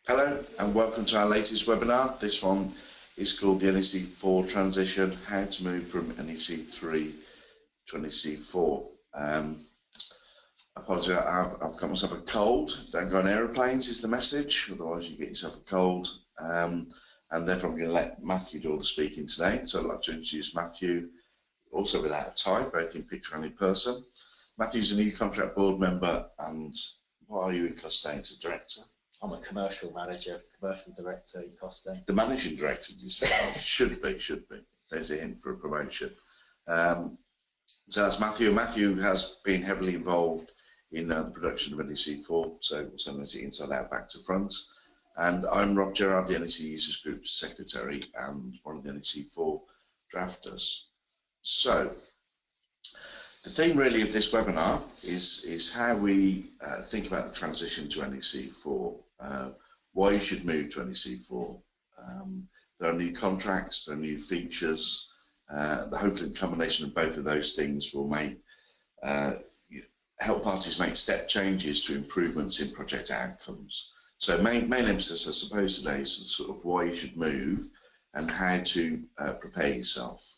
Hello and welcome to our latest webinar. This one is called the NEC4 transition, how to move from NEC3 to NEC4. I apologise, I've got myself a cold. Don't go on aeroplanes is the message, otherwise you get yourself a cold. And therefore I'm going to let Matthew do all the speaking today. So I'd like to introduce Matthew, also without a tie, both in picture and in person. Matthew's a new contract board member, and what are you in Costain as a director? I'm a commercial manager, commercial director in Costain. The managing director, did you say? Oh, should be. There's a hint for a promotion. So that's Matthew. Matthew has been heavily involved in the production of NEC4, so knows it inside out, back to front. And I'm Rob Gerrard, the NEC Users Group Secretary and one of the NEC4 drafters. So the theme really of this webinar is how we think about the transition to NEC4, why you should move to NEC4. There are new contracts, there are new features. Hopefully the combination of both of those things will make help parties make step changes to improvements in project outcomes. So main emphasis, I suppose, today is sort of why you should move and how to prepare yourself.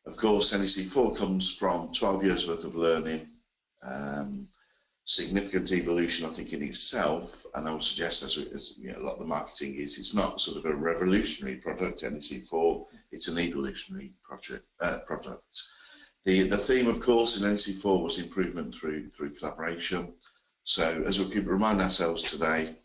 Of course, NEC4 comes from 12 years worth of learning, significant evolution, I think, in itself, and I would suggest, as you know, a lot of the marketing is, it's not sort of a revolutionary product, NEC4, it's an evolutionary product. The theme, of course, in NEC4 was improvement through collaboration. So, as we'll keep reminding ourselves today,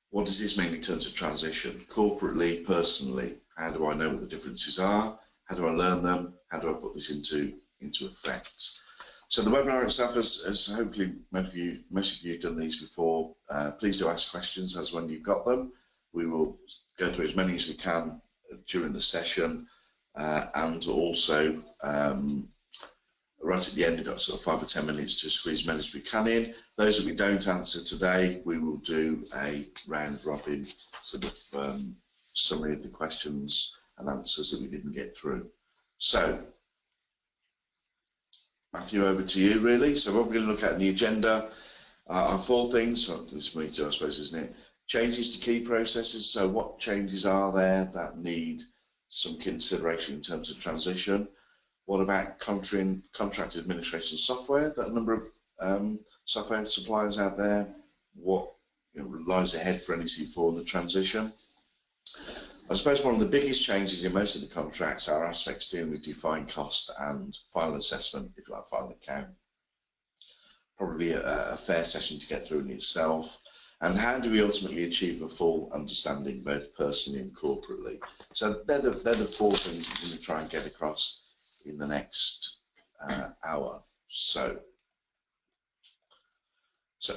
what does this mean in terms of transition? Corporately, personally, how do I know what the differences are? How do I learn them? How do I put this into effect? So the webinar itself, as hopefully most of you have done these before, please do ask questions as when you've got them. We will go through as many as we can during the session, and also right at the end we've got sort of 5 or 10 minutes to squeeze as many as we can in. Those that we don't answer today, we will do a round robin sort of summary of the questions and answers that we didn't get through. So, Matthew, over to you really. So what we're going to look at in the agenda are 4 things. So this is me too, I suppose, isn't it? Changes to key processes. So what changes are there that need some consideration in terms of transition? What about contract administration software? That number of software suppliers out there. What lies ahead for NEC4 in the transition? I suppose one of the biggest changes in most of the contracts are aspects dealing with defined cost and final assessment, if you like, final account. Probably a fair session to get through in itself. And how do we ultimately achieve a full understanding, both personally and corporately? So they're the 4 things we're going to try and get across in the next hour. So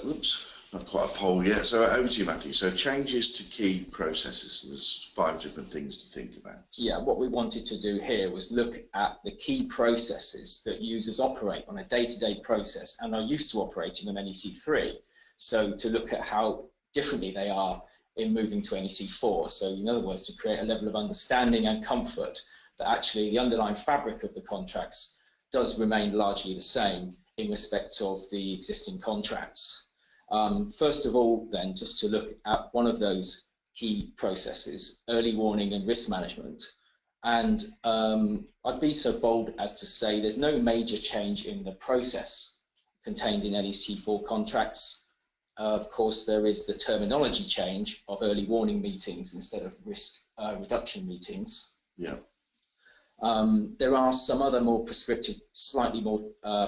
oops. Not quite a poll yet. So over to you, Matthew. So changes to key processes. There's 5 different things to think about. Yeah, what we wanted to do here was look at the key processes that users operate on a day-to-day process and are used to operating on NEC3. So to look at how differently they are in moving to NEC4. So in other words, to create a level of understanding and comfort that actually the underlying fabric of the contracts does remain largely the same in respect of the existing contracts. First of all, then, just to look at one of those key processes, early warning and risk management. And I'd be so bold as to say there's no major change in the process contained in NEC4 contracts. Of course, there is the terminology change of early warning meetings instead of risk reduction meetings. Yeah. There are some other more prescriptive, slightly more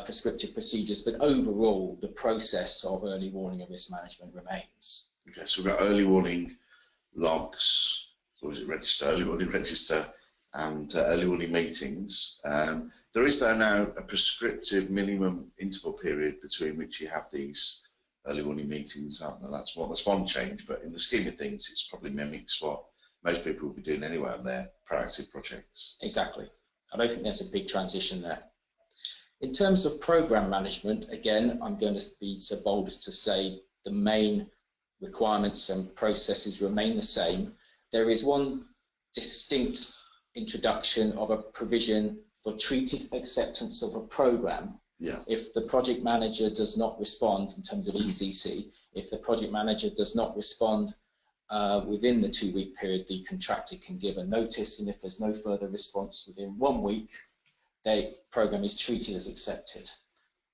prescriptive procedures, but overall the process of early warning and risk management remains. Okay, so we've got early warning logs, or is it register, early warning register, and early warning meetings. There is though now a prescriptive minimum interval period between which you have these early warning meetings, aren't there? That's one change, but in the scheme of things it's probably mimics what most people will be doing anyway on their proactive projects. Exactly. I don't think there's a big transition there. In terms of program management, again, I'm going to be so bold as to say the main requirements and processes remain the same. There is one distinct introduction of a provision for treated acceptance of a program, Yeah. If the project manager does not respond in terms of ECC, if the project manager does not respond within the 2-week period, the contractor can give a notice, and if there's no further response within 1 week, the programme is treated as accepted.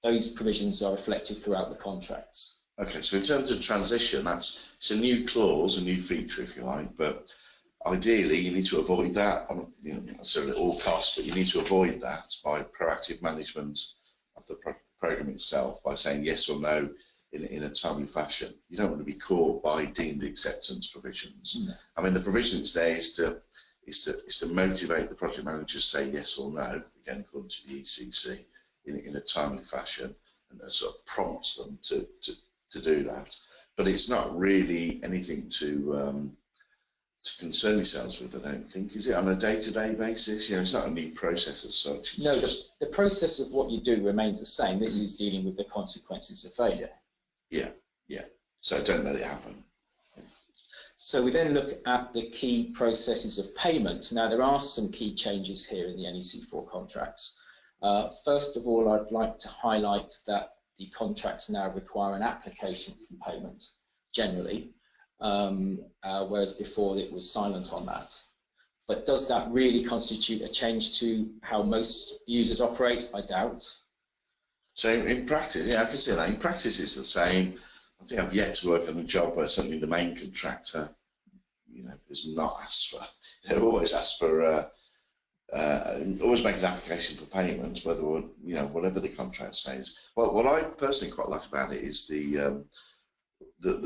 Those provisions are reflected throughout the contracts. Okay, so in terms of transition, it's a new clause, a new feature, if you like, but ideally you need to avoid that, you know, not necessarily at all costs, but you need to avoid that by proactive management of the programme itself, by saying yes or no in a timely fashion. You don't want to be caught by deemed acceptance provisions. No. I mean, the provision that's there is to motivate the project manager to say yes or no, again according to the ECC, in a timely fashion, and sort of prompts them to do that. But it's not really anything to concern yourselves with, I don't think. Is it on a day-to-day basis? You know, it's not a new process as such. No, the process of what you do remains the same. This is dealing with the consequences of failure. Yeah, yeah. So don't let it happen. So we then look at the key processes of payment. Now, there are some key changes here in the NEC4 contracts. First of all, I'd like to highlight that the contracts now require an application for payment, generally, whereas before it was silent on that. But does that really constitute a change to how most users operate? I doubt. So in practice, yeah, I can see that. In practice, it's the same. I think I've yet to work on a job where certainly the main contractor, you know, is not asked for. They're always asked for. Always make an application for payment, whether, you know, whatever the contract says. Well, what I personally quite like about it is the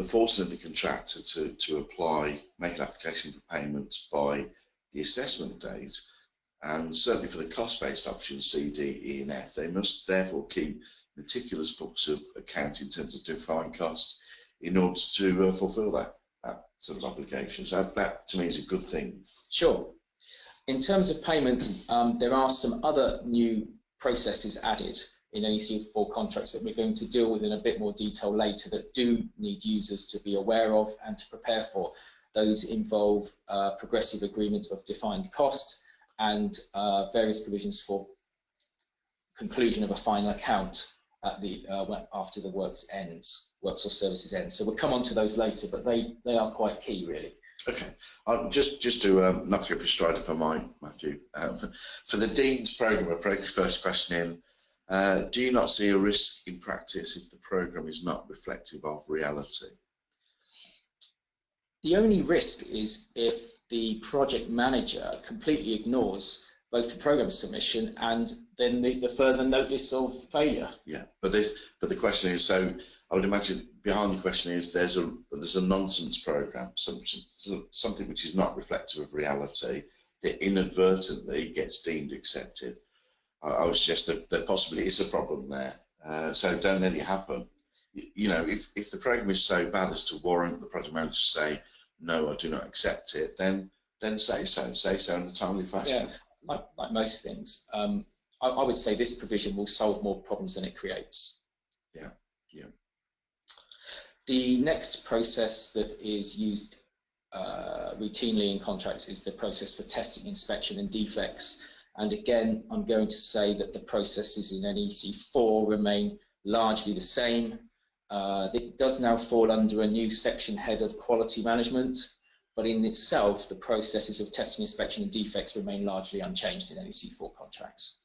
forcing of the contractor to apply, make an application for payment by the assessment date, and certainly for the cost-based options C, D, E, and F, they must therefore keep meticulous books of account in terms of defined cost in order to fulfil that sort of obligation. So that to me is a good thing. Sure. In terms of payment, there are some other new processes added in NEC4 contracts that we're going to deal with in a bit more detail later that do need users to be aware of and to prepare for. Those involve progressive agreement of defined cost and various provisions for conclusion of a final account at the after the works or services ends. So we'll come on to those later, but they are quite key, really. Okay, just to knock you off your stride if I might, Matthew. For the Dean's programme approach, first question in, do you not see a risk in practice if the programme is not reflective of reality? The only risk is if the project manager completely ignores both the programme submission and then the further notice of failure. Yeah, but the question is, so I would imagine behind the question is there's a nonsense programme, something which is not reflective of reality that inadvertently gets deemed accepted. I would suggest that possibly is a problem there. So don't let it happen. You know, if the programme is so bad as to warrant the project manager to say no, I do not accept it, then say so in a timely fashion. Yeah, like most things. I would say this provision will solve more problems than it creates. Yeah, yeah. The next process that is used routinely in contracts is the process for testing, inspection and defects. And again, I'm going to say that the processes in NEC4 remain largely the same. It does now fall under a new section head of quality management, but in itself, the processes of testing, inspection and defects remain largely unchanged in NEC4 contracts.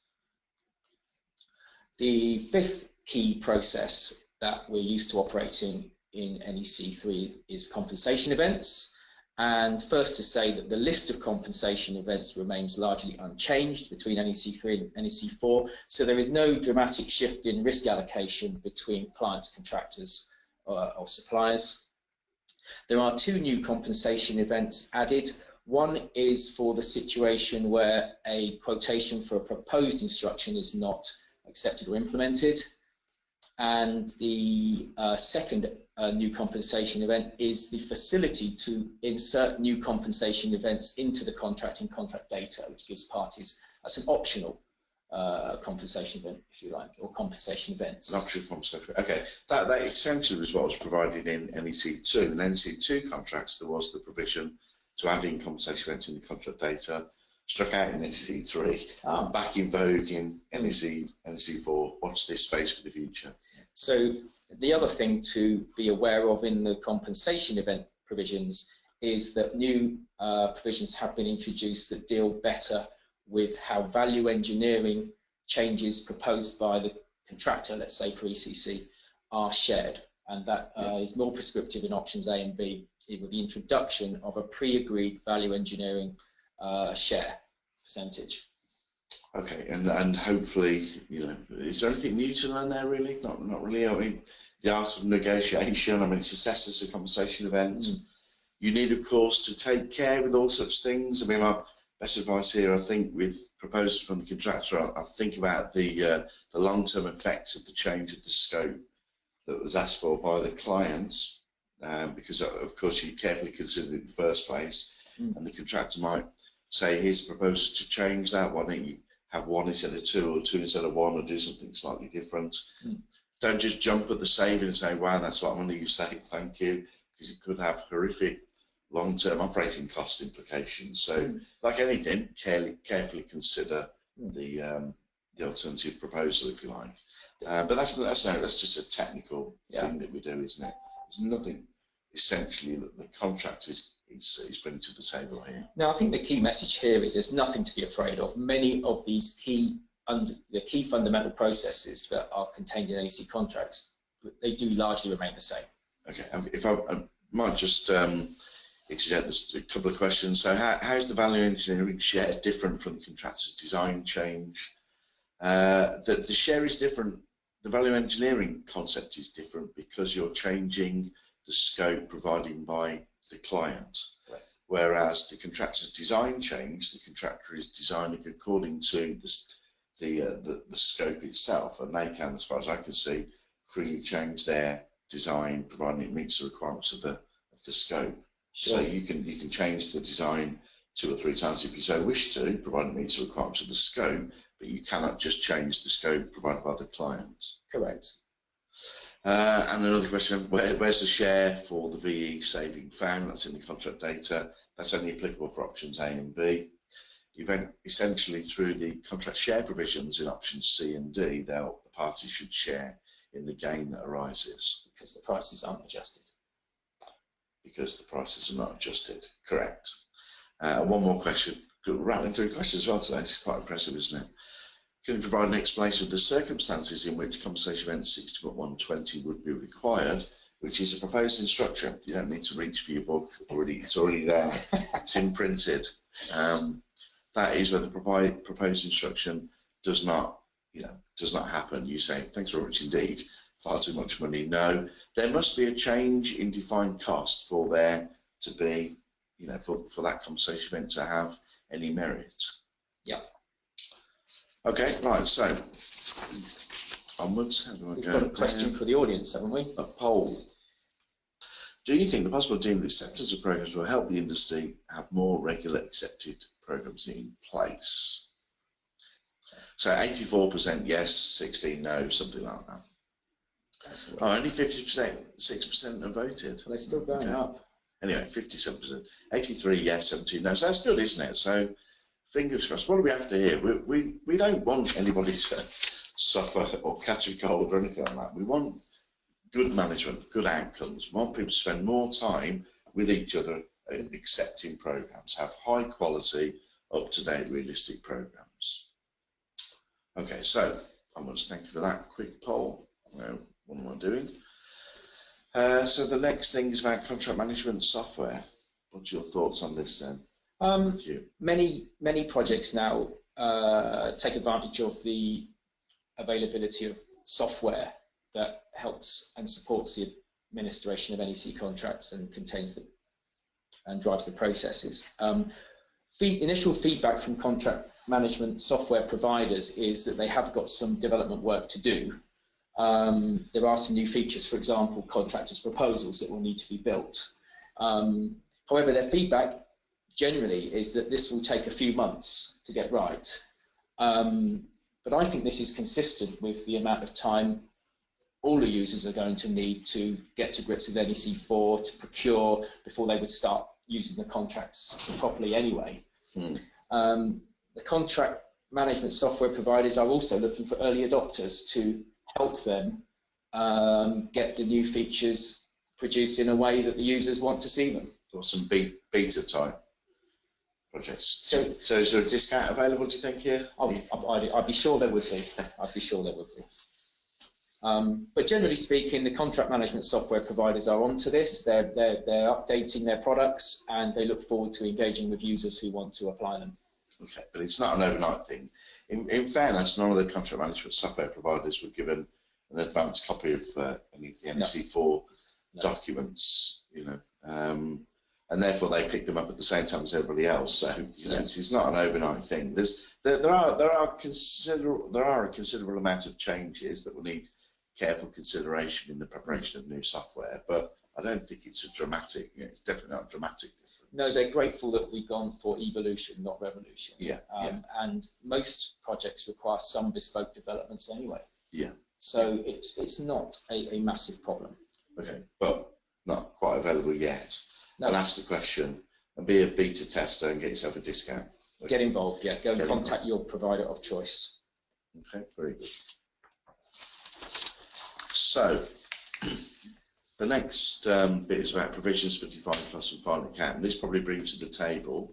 The fifth key process that we're used to operating in NEC3 is compensation events. And first to say that the list of compensation events remains largely unchanged between NEC3 and NEC4, so there is no dramatic shift in risk allocation between clients, contractors or suppliers. There are two new compensation events added. One is for the situation where a quotation for a proposed instruction is not accepted or implemented. And the second new compensation event is the facility to insert new compensation events into the contract in contract data, which gives parties, that's an optional compensation event, if you like, or compensation events. An optional compensation. Okay, that essentially was what was provided in NEC2. In NEC2 contracts, there was the provision to add in compensation events in the contract data. struck out in NEC3, back in vogue in NEC4. Watch this space for the future. So the other thing to be aware of in the compensation event provisions is that new provisions have been introduced that deal better with how value engineering changes proposed by the contractor, let's say for ECC, are shared, and that is more prescriptive in options A and B with the introduction of a pre-agreed value engineering share percentage. Okay, and hopefully, you know, is there anything new to learn there really? Not really. I mean, the art of negotiation, I mean, it's assessed as a compensation event. You need, of course, to take care with all such things. I mean, my best advice here, I think, with proposals from the contractor, I think about the long-term effects of the change of the scope that was asked for by the clients, because, of course, you carefully consider it in the first place, and the contractor might say, here's a proposal to change that. Why don't you have one instead of two, or two instead of one, or do something slightly different? Don't just jump at the saving and say, wow, that's a lot of money you saved, thank you, because it could have horrific long-term operating cost implications. So, like anything, carefully consider the alternative proposal, if you like. But that's just a technical thing that we do, isn't it? There's nothing essentially that the contract is bringing to the table here. Now, I think the key message here is there's nothing to be afraid of. Many of these key fundamental processes that are contained in NEC contracts, they do largely remain the same. Okay, if I might just interject, there's a couple of questions. So how is the value engineering share different from the contractor's design change? The share is different. The value engineering concept is different because you're changing the scope provided by the client. Right. Whereas the contractor's design change, the contractor is designing according to the scope itself, and they can, as far as I can see, freely change their design providing it meets the requirements of the scope. Sure. So you can change the design 2 or 3 times if you so wish to, provided it meets the requirements of the scope, but you cannot just change the scope provided by the client. Correct. And another question, where's the share for the VE saving found? That's in the contract data. That's only applicable for options A and B. Essentially, through the contract share provisions in options C and D, the parties should share in the gain that arises. Because the prices aren't adjusted. Because the prices are not adjusted, correct. One more question, rattling through questions as well today, it's quite impressive, isn't it? Can you provide an explanation of the circumstances in which compensation event 60.120 would be required, which is a proposed instruction? You don't need to reach for your book, it's already there, it's imprinted. That is where the proposed instruction does not happen. You say, thanks very much indeed, far too much money. No, there must be a change in defined cost for there to be, for that compensation event to have any merit. Yeah. Okay, right, so onwards. We've got a question for the audience, haven't we? A poll. Do you think the possible deemed acceptance of programs will help the industry have more regular accepted programs in place? So 84% yes, 16 no, something like that. Oh, only 50%, 6% have voted. Well, they're still going up. Anyway, 57%, 83 yes, 17 no. So that's good, isn't it? So fingers crossed. What do we have to hear? We don't want anybody to suffer or catch a cold or anything like that. We want good management, good outcomes. We want people to spend more time with each other accepting programs, have high quality, up-to-date, realistic programs. Okay, so I must thank you for that quick poll. What am I doing? So the next thing is about contract management software. What's your thoughts on this then? Many projects now take advantage of the availability of software that helps and supports the administration of NEC contracts and drives the processes. Initial feedback from contract management software providers is that they have got some development work to do. There are some new features, for example, contractors' proposals that will need to be built. However, their feedback generally is that this will take a few months to get right. But I think this is consistent with the amount of time all the users are going to need to get to grips with NEC4 to procure before they would start using the contracts properly anyway. The contract management software providers are also looking for early adopters to help them get the new features produced in a way that the users want to see them. Or some beta type projects. So is there a discount available, do you think, here? I'd be sure there would be. I'd be sure there would be. But generally speaking, the contract management software providers are onto this. They're updating their products, and they look forward to engaging with users who want to apply them. Okay, but it's not an overnight thing. In fairness, none of the contract management software providers were given an advanced copy of any of the NEC4 documents, you know, and therefore they picked them up at the same time as everybody else. So you know, it's not an overnight thing. There are a considerable amount of changes that will need careful consideration in the preparation of new software, but I don't think it's a dramatic. You know, it's definitely not a dramatic difference. No, they're grateful that we've gone for evolution, not revolution. Yeah, And most projects require some bespoke developments anyway. Yeah. So it's not a massive problem. Okay, but not quite available yet. No. And ask the question and be a beta tester and get yourself a discount. Okay. Get involved, yeah. Go and contact your provider of choice. Okay, very good. So the next bit is about provisions for defined cost and final account. And this probably brings to the table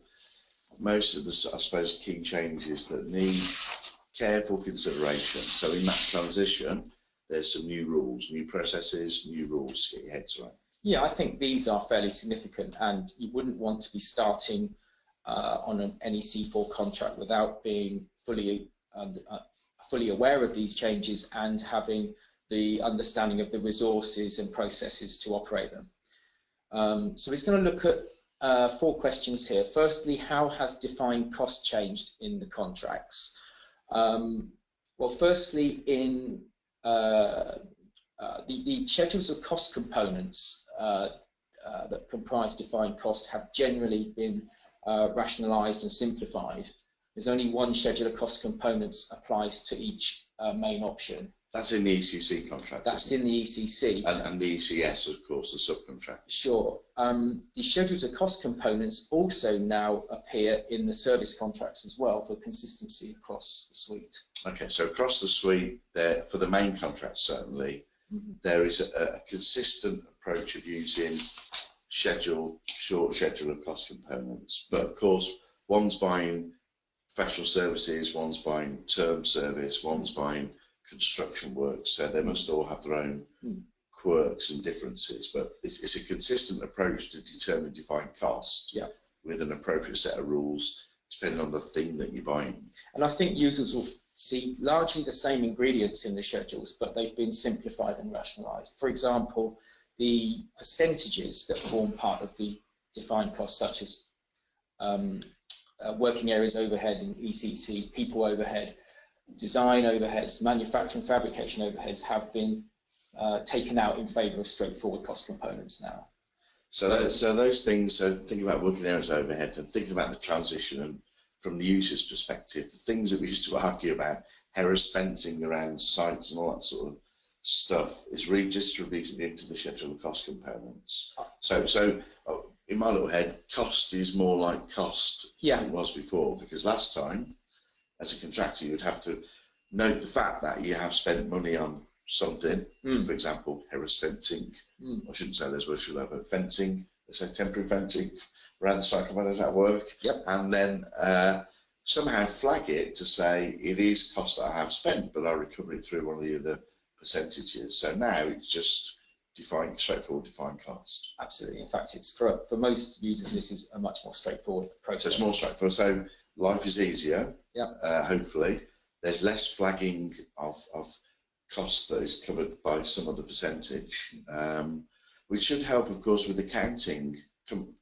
most of the, I suppose, key changes that need careful consideration. So in that transition, there's some new rules, new processes, new rules to get your heads around. Yeah, I think these are fairly significant, and you wouldn't want to be starting on an NEC4 contract without being fully aware of these changes and having the understanding of the resources and processes to operate them. So he's going to look at 4 questions here. Firstly, how has defined cost changed in the contracts? Well, firstly, in the schedules of cost components that comprise defined cost have generally been rationalised and simplified. There's only one schedule of cost components applies to each main option. That's in the ECC contract. That's in the ECC. And the ECS, of course, the subcontract. Sure. The schedules of cost components also now appear in the service contracts as well for consistency across the suite. Okay, so across the suite, there for the main contract certainly, there is a consistent approach of using short schedule of cost components. But of course, one's buying professional services, one's buying term service, one's buying construction work, so they must all have their own quirks and differences, but it's a consistent approach to determine defined cost with an appropriate set of rules depending on the thing that you're buying. And I think users will see largely the same ingredients in the schedules, but they've been simplified and rationalised. For example, the percentages that form part of the defined cost, such as working areas overhead in ECC, people overhead, design overheads, manufacturing, fabrication overheads have been taken out in favour of straightforward cost components now. So those things, so thinking about working areas overhead and thinking about the transition and from the user's perspective, the things that we used to argue about, harass fencing around sites and all that sort of stuff is redistributed into the schedule of cost components. So in my little head, cost is more like cost than it was before, because last time, as a contractor, you'd have to note the fact that you have spent money on something, for example, harass fencing. I shouldn't say those words, should I? But fencing, let's say temporary fencing around the site. How does that work? And then somehow flag it to say it is cost that I have spent, but I recover it through one of the other percentages. So now it's just straightforward defined cost. Absolutely. In fact, it's for most users, this is a much more straightforward process. So it's more straightforward. So life is easier. Hopefully, there's less flagging of cost that is covered by some other percentage, which should help, of course, with accounting,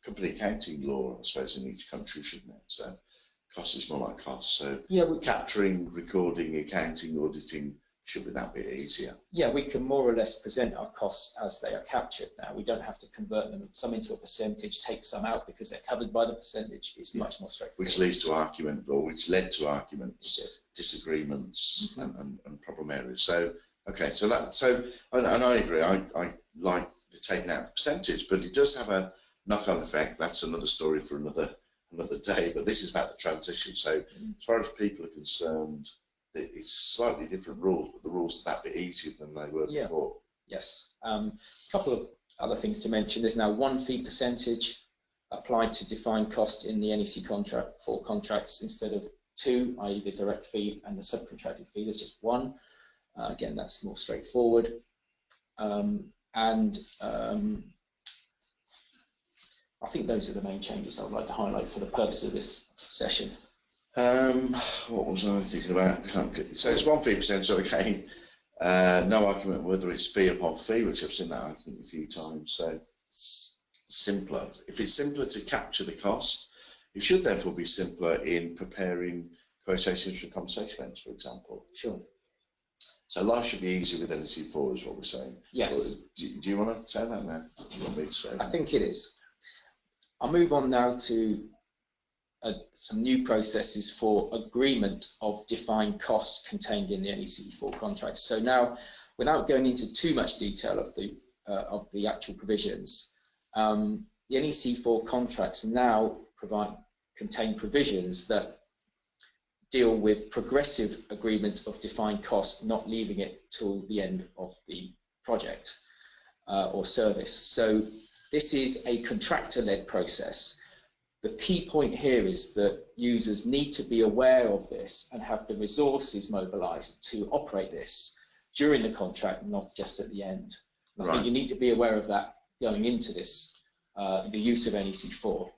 company accounting law, I suppose, in each country, shouldn't it? So cost is more like cost. So capturing, recording, accounting, auditing should be that bit easier. Yeah, we can more or less present our costs as they are captured now. We don't have to convert them some into a percentage, take some out because they're covered by the percentage. It's much more straightforward. Which leads to argument, or which led to arguments, disagreements, and problem areas. So okay, and I agree. I like the taking out the percentage, but it does have a knock-on effect. That's another story for another another day, but this is about the transition. So as far as people are concerned, it's slightly different rules, but the rules are that bit easier than they were before. Yes. A couple of other things to mention. There's now one fee percentage applied to defined cost in the NEC contract for contracts instead of two, i.e. the direct fee and the subcontracted fee. There's just one. Again, that's more straightforward. I think those are the main changes I would like to highlight for the purpose of this session. What was I thinking about? So it's 1 fee percent, so again, no argument whether it's fee upon fee, which I've seen that argument a few times. So it's simpler. If it's simpler to capture the cost, it should therefore be simpler in preparing quotations for compensation events, for example. Sure. So life should be easier with NEC4 is what we're saying. Yes. Do you want to say that now? Do you want me to say that? I think it is. I'll move on now to some new processes for agreement of defined cost contained in the NEC4 contracts. So now, without going into too much detail of the actual provisions, the NEC4 contracts now contain provisions that deal with progressive agreement of defined cost, not leaving it till the end of the project or service. So this is a contractor-led process. The key point here is that users need to be aware of this and have the resources mobilised to operate this during the contract, not just at the end. I think you need to be aware of that going into this, the use of NEC4,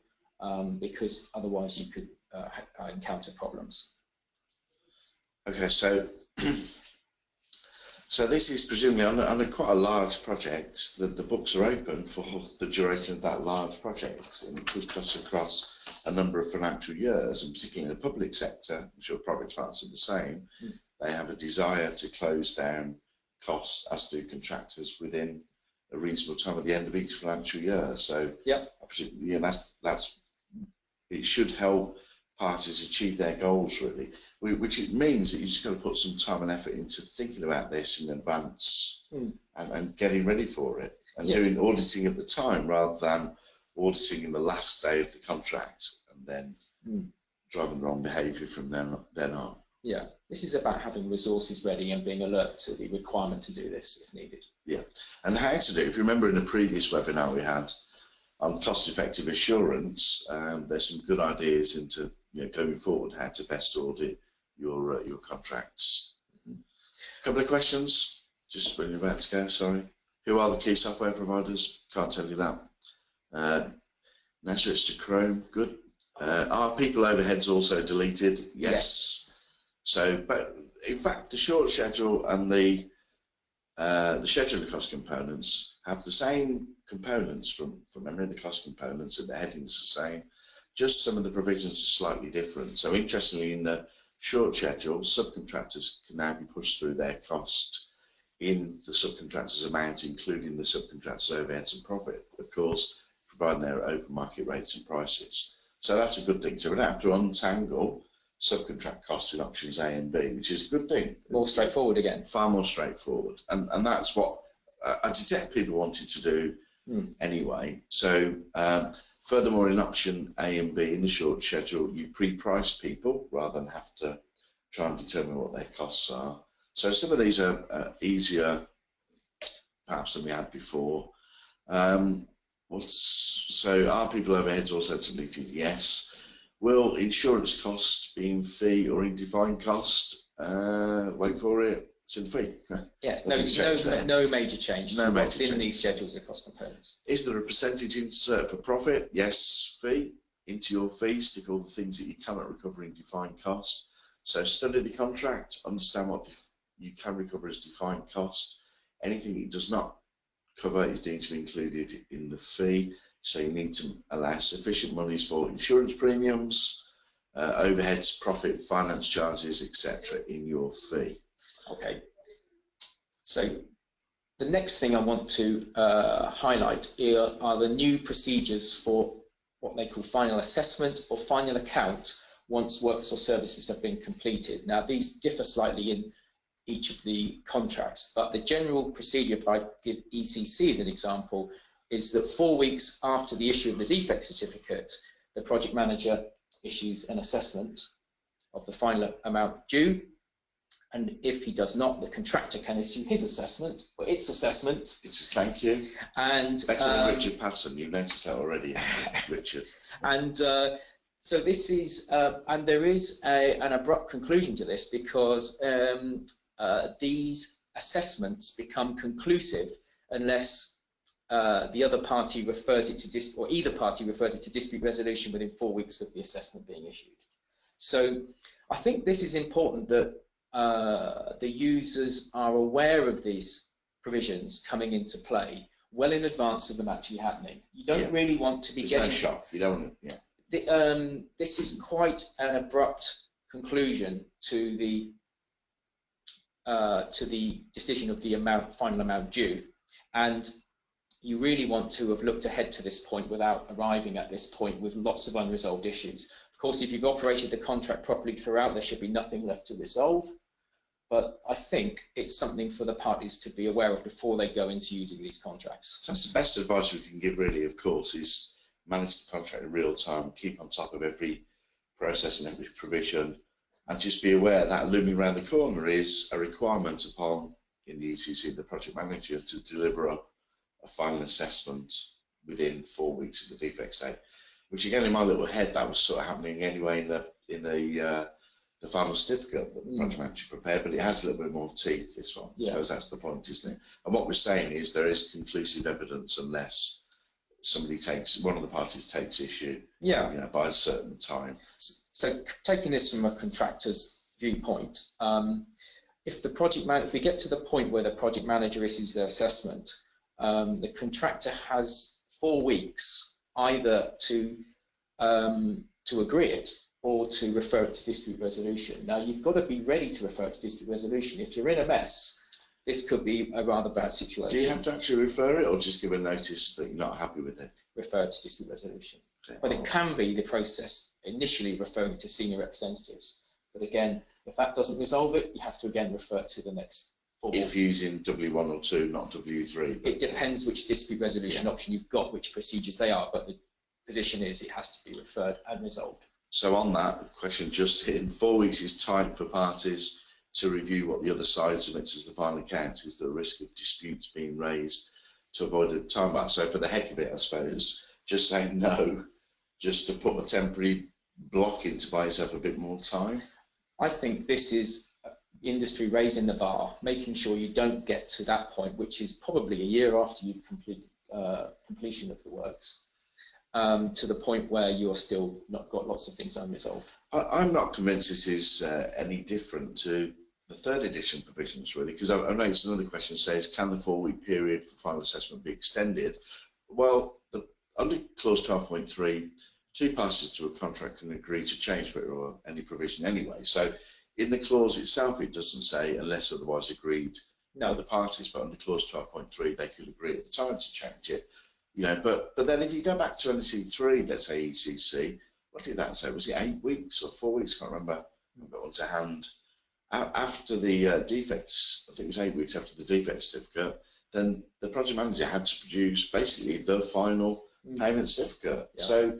because otherwise you could encounter problems. Okay, so this is presumably on quite a large project. The books are open for the duration of that large project, and it could cut across a number of financial years, and particularly in the public sector, I'm sure private clients are the same. They have a desire to close down costs, as do contractors, within a reasonable time at the end of each financial year. So that's it should help parties achieve their goals, really, which it means that you just got to put some time and effort into thinking about this in advance and getting ready for it, and doing auditing at the time rather than auditing in the last day of the contract and then driving the wrong behaviour from then on. Yeah, this is about having resources ready and being alert to the requirement to do this if needed. Yeah, and how to do it. If you remember in the previous webinar we had on cost-effective assurance, there's some good ideas into going forward how to best audit your contracts. A couple of questions, just when you're about to go. Sorry, who are the key software providers? Can't tell you that. Now switch to Chrome. Good. Are people overheads also deleted? Yes. So, but in fact, the short schedule and the schedule of cost components have the same components from memory. The cost components and the headings are the same, just some of the provisions are slightly different. So interestingly, in the short schedule, subcontractors can now be pushed through their cost in the subcontractor's amount, including the subcontractor's overheads and profit, of course, providing their open market rates and prices. So that's a good thing. So we don't have to untangle subcontract costs in options A and B, which is a good thing. More straightforward again. Far more straightforward. And that's what I detect people wanted to do anyway. So furthermore, in option A and B in the short schedule, you pre-price people rather than have to try and determine what their costs are. So some of these are easier perhaps than we had before. So are people overheads also deleted? Yes. Will insurance costs be in fee or in defined cost? Wait for it. It's in fee. Yes, no major change to what's in these schedules of cost components. Is there a percentage insert for profit? Yes, fee. Into your fee, stick all the things that you cannot recover in defined cost. So study the contract, understand what you can recover as defined cost. Anything it does not cover is deemed to be included in the fee. So you need to allow sufficient monies for insurance premiums, overheads, profit, finance charges, etc. in your fee. Okay. So the next thing I want to highlight here are the new procedures for what they call final assessment or final account once works or services have been completed. Now these differ slightly in each of the contracts, but the general procedure, if I give ECC as an example, is that 4 weeks after the issue of the defect certificate, the project manager issues an assessment of the final amount due, and if he does not, the contractor can issue his assessment, or its assessment. It's a thank you. And better than Richard Patson, you've noticed that already, Richard. And so this is, and there is an abrupt conclusion to this, because these assessments become conclusive unless the other party refers it to or either party refers it to dispute resolution within 4 weeks of the assessment being issued. So I think this is important, that the users are aware of these provisions coming into play well in advance of them actually happening. You don't really want to be getting no shock. You don't want to, this is quite an abrupt conclusion to the decision of the final amount due, and you really want to have looked ahead to this point without arriving at this point with lots of unresolved issues. Of course, if you've operated the contract properly throughout, there should be nothing left to resolve, but I think it's something for the parties to be aware of before they go into using these contracts. So that's the best advice we can give, really, of course, is manage the contract in real time, keep on top of every process and every provision, and just be aware that looming around the corner is a requirement upon, in the ECC, the project manager to deliver a final assessment within 4 weeks of the defect date. Which, again, in my little head, that was sort of happening anyway in the final certificate that the project manager prepared, but it has a little bit more teeth, this one. Yeah. So that's the point, isn't it? And what we're saying is there is conclusive evidence unless one of the parties takes issue, by a certain time. So taking this from a contractor's viewpoint, if we get to the point where the project manager issues their assessment, the contractor has 4 weeks either to agree it or to refer it to dispute resolution. Now, you've got to be ready to refer to dispute resolution. If you're in a mess, this could be a rather bad situation. Do you have to actually refer it, or just give a notice that you're not happy with it? Refer to dispute resolution. Okay. But it can be the process initially referring to senior representatives. But again, if that doesn't resolve it, you have to again refer to the next formal. If using W1 or 2, not W3. It depends which dispute resolution option you've got, which procedures they are, but the position is it has to be referred and resolved. So on that question, just in 4 weeks is tight for parties to review what the other side submits as the final account. Is there a risk of disputes being raised to avoid a time bar? So for the heck of it, I suppose, just saying no, just to put a temporary block in to buy yourself a bit more time. I think this is industry raising the bar, making sure you don't get to that point, which is probably a year after you've completed completion of the works, to the point where you're still not got lots of things unresolved. I'm not convinced this is any different to the 3rd edition provisions, really, because I noticed another question says, can the 4-week period for final assessment be extended? Well, under clause 12.3, 2 parties to a contract can agree to change or any provision anyway. So in the clause itself, it doesn't say unless otherwise agreed by the parties, but under clause 12.3, they could agree at the time to change it. But then if you go back to NEC3, let's say ECC, what did that say? Was it 8 weeks or 4 weeks? I can't remember. I've got one to hand. After the defects, I think it was 8 weeks after the defect certificate, then the project manager had to produce basically the final payment certificate. Yeah. So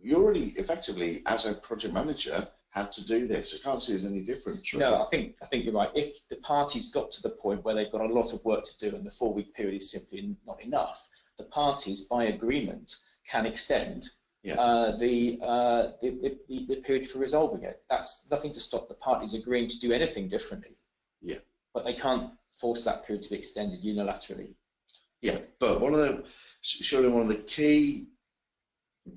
you already effectively, as a project manager, had to do this. I can't see there's any difference. Really. No, I think you're right. If the parties got to the point where they've got a lot of work to do and the 4-week period is simply not enough, the parties, by agreement, can extend the period for resolving it. That's nothing to stop the parties agreeing to do anything differently. Yeah. But they can't force that period to be extended unilaterally. Yeah, but surely one of the key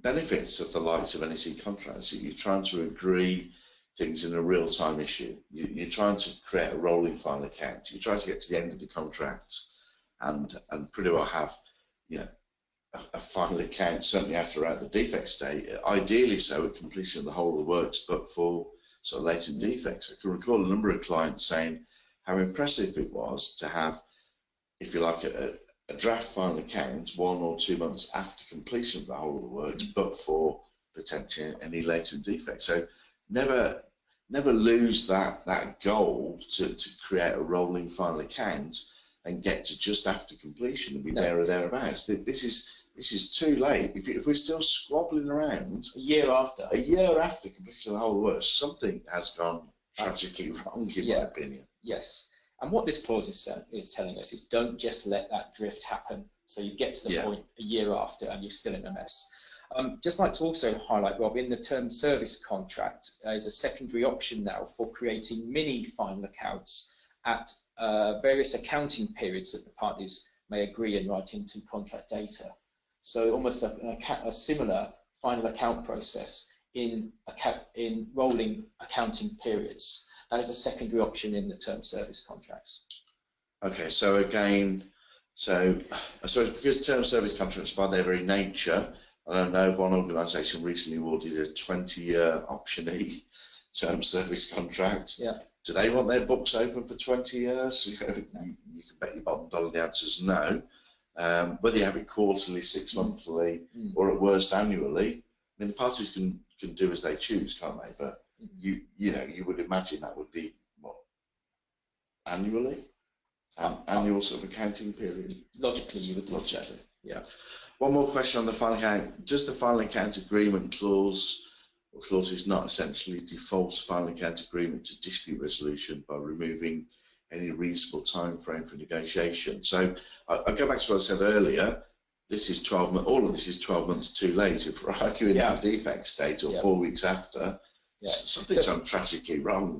benefits of the likes of NEC contracts is you're trying to agree things in a real-time issue. You're trying to create a rolling final account. You're trying to get to the end of the contract and pretty well have a final account, certainly after out the defect state, ideally so at completion of the whole of the works, but for sort of latent defects. I can recall a number of clients saying how impressive it was to have, if you like, a draft final account 1 or 2 months after completion of the whole of the works, but for potentially any latent defects. So never lose that goal to create a rolling final account and get to just after completion and be there or thereabouts. This this is too late. If we're still squabbling around A year after completion of the whole work, something has gone tragically wrong, in my opinion. Yes. And what this clause is telling us is don't just let that drift happen. So you get to the point a year after and you're still in a mess. Just like to also highlight, Rob, in the term service contract, there's a secondary option now for creating mini final accounts at various accounting periods that the parties may agree and write into contract data. So almost a similar final account process in rolling accounting periods. That is a secondary option in the term service contracts. Okay, so again, I suppose because term service contracts by their very nature, I don't know if one organisation recently awarded a 20-year optionee term service contract. Yeah. Do they want their books open for 20 years? You can bet your bottom dollar the answer is no. Whether you have it quarterly, 6 monthly, or at worst annually, I mean, the parties can do as they choose, can't they? But you would imagine that would be what, annually, annual sort of accounting period. Logically, you would think so. Yeah. One more question on the final account. Does the final account agreement clause or clauses not essentially default final account agreement to dispute resolution by removing any reasonable time frame for negotiation? So I go back to what I said earlier. This is 12 months. All of this is 12 months too late. If we're arguing at a defect state or 4 weeks after, something's gone tragically wrong.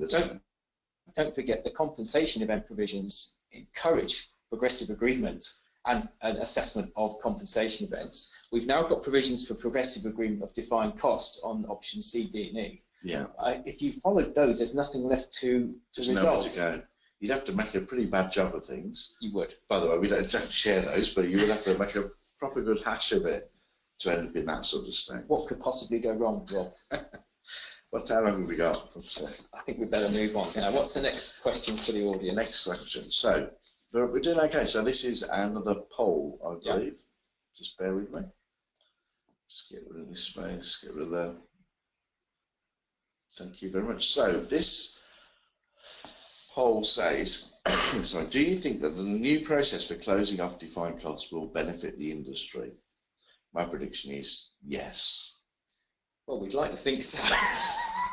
Don't forget the compensation event provisions encourage progressive agreement and an assessment of compensation events. We've now got provisions for progressive agreement of defined cost on option C, D, and E. Yeah. If you followed those, there's nothing left to resolve. Nowhere to go. You'd have to make a pretty bad job of things. You would. By the way, we don't share those, but you would have to make a proper good hash of it to end up in that sort of state. What could possibly go wrong, Rob? How long have we got? I think we better move on. Now, what's the next question for the audience? Next question. So, we're doing okay. So this is another poll, I believe. Just bear with me. Just get rid of this space, get rid of that. Thank you very much. So this poll says, sorry, do you think that the new process for closing off defined costs will benefit the industry? My prediction is yes. Well, we'd like to think so.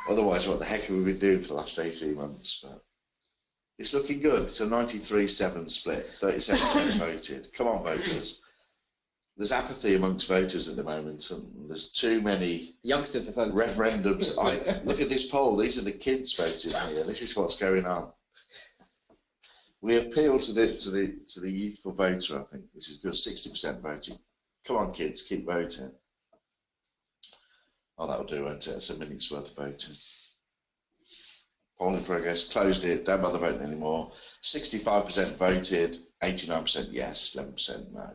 Otherwise, what the heck have we been doing for the last 18 months? But it's looking good. It's a 93-7 split, 37% voted. Come on, voters. There's apathy amongst voters at the moment, and there's too many youngsters are voting. Referendums. Look at this poll. These are the kids voting here. This is what's going on. We appeal to the youthful voter. I think this is good. 60% voting. Come on, kids, keep voting. Oh, that'll do, won't it? It's a minute's worth of voting. Poll in progress. Closed it. Don't bother voting anymore. 65% voted. 89% yes. 11% no.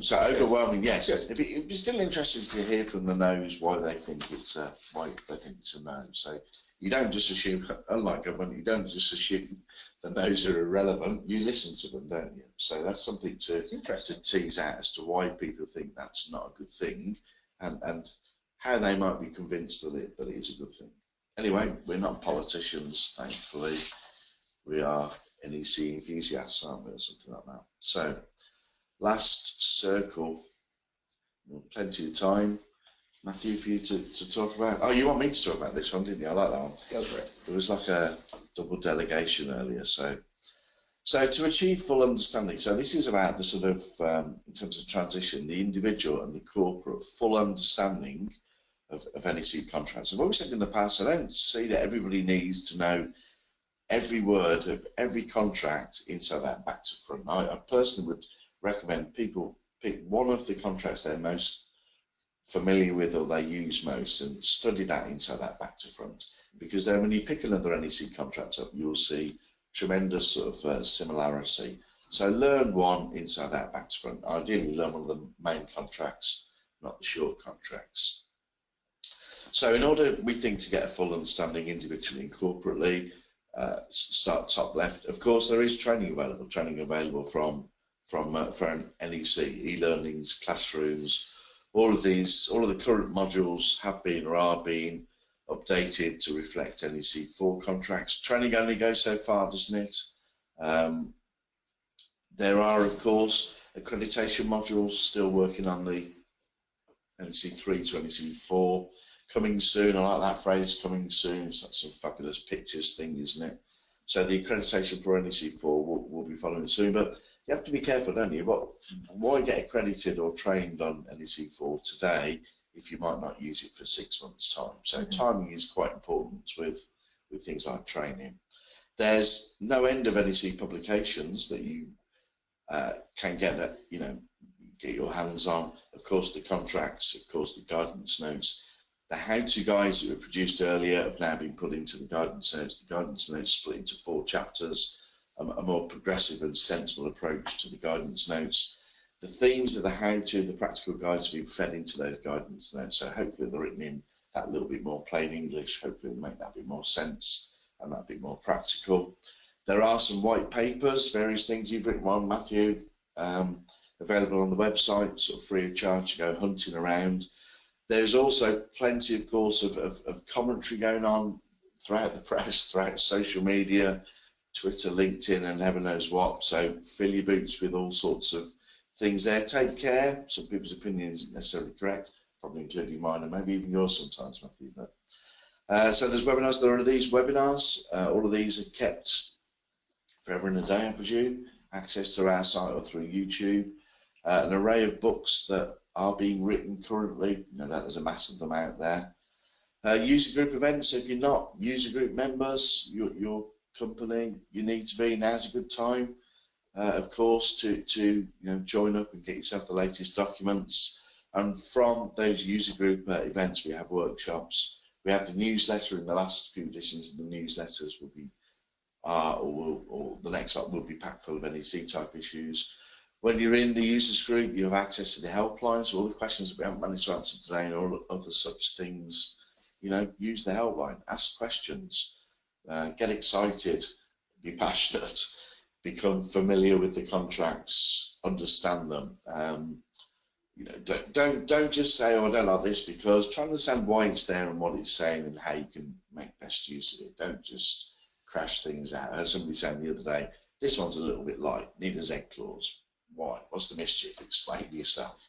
So that's overwhelming yes. It'd be still interesting to hear from the no's why they think it's a no. So you don't just assume, unlike government, you don't just assume the no's are irrelevant. You listen to them, don't you? So that's something to tease out as to why people think that's not a good thing, and how they might be convinced that it is a good thing. Anyway, we're not politicians, thankfully. We are NEC enthusiasts, aren't we, or something like that. So. Last circle, plenty of time, Matthew, for you to talk about. Oh, you want me to talk about this one, didn't you? I like that one. Go for it. There was like a double delegation earlier. So to achieve full understanding, so this is about the sort of, in terms of transition, the individual and the corporate full understanding of NEC contracts. I've always said in the past, I don't see that everybody needs to know every word of every contract inside out, back to front. I personally would recommend people pick one of the contracts they're most familiar with or they use most and study that inside out, back to front, because then when you pick another NEC contract up, you'll see tremendous sort of similarity. So learn one inside out, back to front. Ideally learn one of the main contracts, not the short contracts. So in order, we think, to get a full understanding individually and corporately, start top left, of course there is training available from NEC, e-learnings, classrooms, all of the current modules have been or are being updated to reflect NEC4 contracts. Training only goes so far, doesn't it? There are, of course, Accreditation modules, still working on the NEC3 to NEC4. Coming soon, I like that phrase, coming soon. It's like some fabulous pictures thing, isn't it? So the accreditation for NEC4 will be following soon, but you have to be careful, don't you? Why get accredited or trained on NEC4 today if you might not use it for 6 months' time? So timing is quite important with things like training. There's no end of NEC publications that you can get your hands on. Of course, the contracts, of course, the guidance notes. The how-to guides that were produced earlier have now been put into the guidance notes. The guidance notes split into 4 chapters, a more progressive and sensible approach to the guidance notes. The themes of the how-to, the practical guides have been fed into those guidance notes, so hopefully they're written in that little bit more plain English. Hopefully they'll make that bit more sense and that bit more practical. There are some white papers, various things you've written on, Matthew, available on the website, sort of free of charge to go hunting around. There's also plenty, of course, of commentary going on throughout the press, throughout social media, Twitter, LinkedIn, and heaven knows what. So fill your boots with all sorts of things there. Take care. Some people's opinion isn't necessarily correct, probably including mine and maybe even yours sometimes, Matthew. But, so there's webinars. There are these webinars. All of these are kept forever and a day, I presume. Access through our site or through YouTube. An array of books that are being written currently. You know that there's a mass of them out there. User group events. If you're not user group members, your company, you need to be. Now's a good time, of course, to join up and get yourself the latest documents. And from those user group events, we have workshops. We have the newsletter. In the last few editions of the newsletters will be, or the next up will be packed full of NEC type issues. When you're in the users group, you have access to the helpline, so all the questions that we haven't managed to answer today and all other such things, use the helpline, ask questions, get excited, be passionate, become familiar with the contracts, understand them. Don't just say, oh, I don't like this, because try and understand why it's there and what it's saying and how you can make best use of it. Don't just crash things out. I heard somebody saying the other day, this one's a little bit light, need a Z clause. Why? What's the mischief? Explain yourself.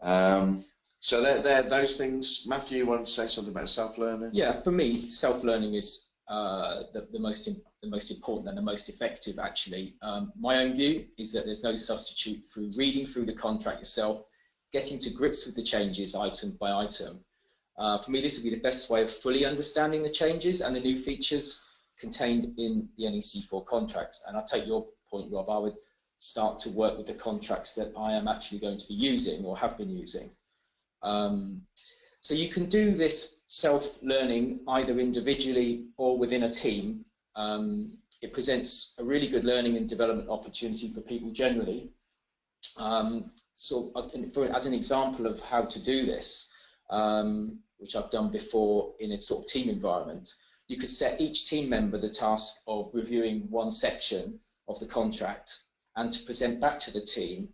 So they're those things. Matthew, you want to say something about self-learning? Yeah, for me, self-learning is the most important and the most effective, actually. My own view is that there's no substitute for reading through the contract yourself, getting to grips with the changes item by item. For me, this would be the best way of fully understanding the changes and the new features contained in the NEC4 contracts. And I take your point, Rob. I would start to work with the contracts that I am actually going to be using or have been using. So you can do this self-learning either individually or within a team. It presents a really good learning and development opportunity for people generally. As an example of how to do this, which I've done before in a sort of team environment, you could set each team member the task of reviewing one section of the contract and to present back to the team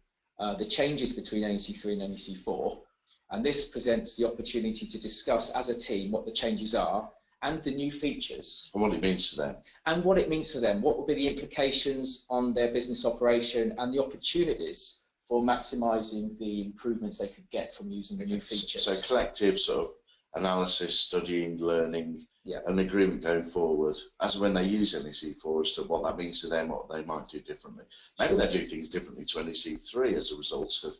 the changes between NEC3 and NEC4. And this presents the opportunity to discuss as a team what the changes are and the new features. And what it means to them. And what it means for them. What will be the implications on their business operation and the opportunities for maximising the improvements they could get from using the new features. So collective sort of analysis, studying, learning, and agreement going forward as when they use NEC4 as to what that means to them, what they might do differently. Maybe they do things differently to NEC3 as a result of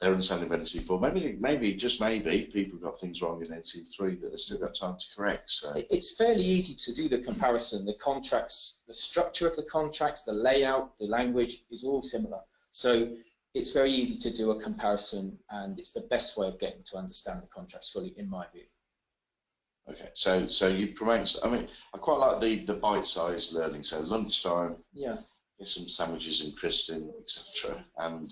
their understanding of NEC4. Maybe, just maybe, people got things wrong in NEC3 that they've still got time to correct. So it's fairly easy to do the comparison. The contracts, the structure of the contracts, the layout, the language is all similar. So it's very easy to do a comparison, and it's the best way of getting to understand the contracts fully, in my view. Okay, so you promote. I mean, I quite like the bite-sized learning. So lunchtime, get some sandwiches and crisps in, etc., and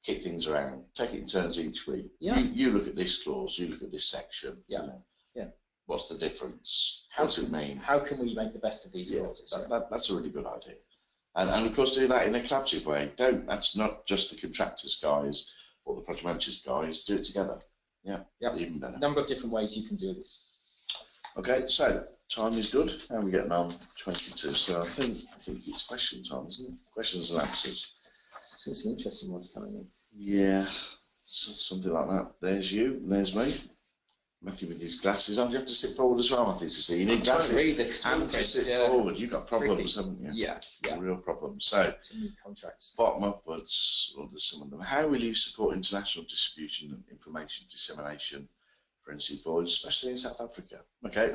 kick things around. Take it in turns each week. You look at this clause. You look at this section. What's the difference? What does it mean? How can we make the best of these clauses? That's a really good idea. And of course, do that in a collaborative way. That's not just the contractors guys or the project managers guys. Do it together. Even better. A number of different ways you can do this. Okay, so time is good. How are we getting on? 22. So I think it's question time, isn't it? Questions and answers. seen some interesting ones coming in. Yeah, something like that. There's you, and there's me. Matthew with his glasses on. Do you have to sit forward as well, Matthew, to see? You need glasses and to sit forward. You've got problems, haven't you? Yeah, yeah. Real problems. So, contracts. Bottom upwards, or there's some of them. How will you support international distribution and information dissemination for NEC4, especially in South Africa? Okay,